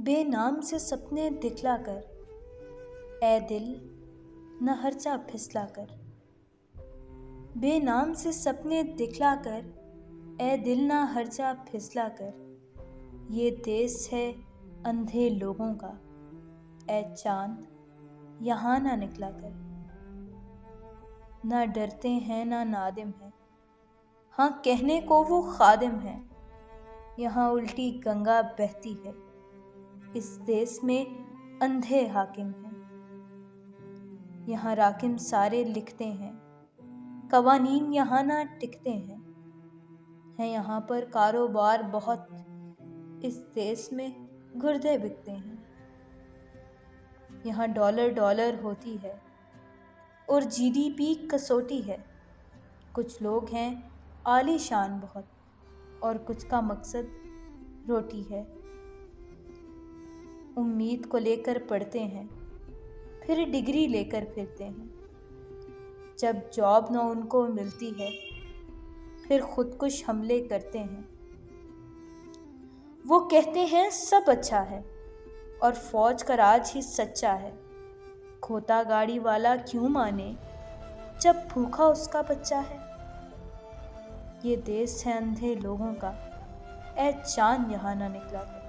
बेनाम से सपने दिखला कर, ए दिल न हर्चा फिसला कर। बेनाम से सपने दिखला कर, ए दिल न हर्चा फिसला कर। ये देश है अंधे लोगों का, ए चांद यहाँ ना निकला कर। ना डरते हैं ना नादिम हैं, हाँ कहने को वो खादिम हैं। यहाँ उल्टी गंगा बहती है, इस देश में अंधे हाकिम हैं। यहाँ राकिम सारे लिखते हैं, कवानीन यहाँ ना टिकते हैं यहाँ पर कारोबार बहुत, इस देश में गुर्दे बिकते हैं। यहाँ डॉलर डॉलर होती है और जीडीपी कसौटी है। कुछ लोग हैं आलीशान बहुत और कुछ का मकसद रोटी है। उम्मीद को लेकर पढ़ते हैं, फिर डिग्री लेकर फिरते हैं। जब जॉब न उनको मिलती है, फिर खुदकुश हमले करते हैं। वो कहते हैं सब अच्छा है और फौज का राज ही सच्चा है। खोता गाड़ी वाला क्यों माने जब भूखा उसका बच्चा है। ये देश है अंधे लोगों का, ए चांद यहाँ ना निकला कर।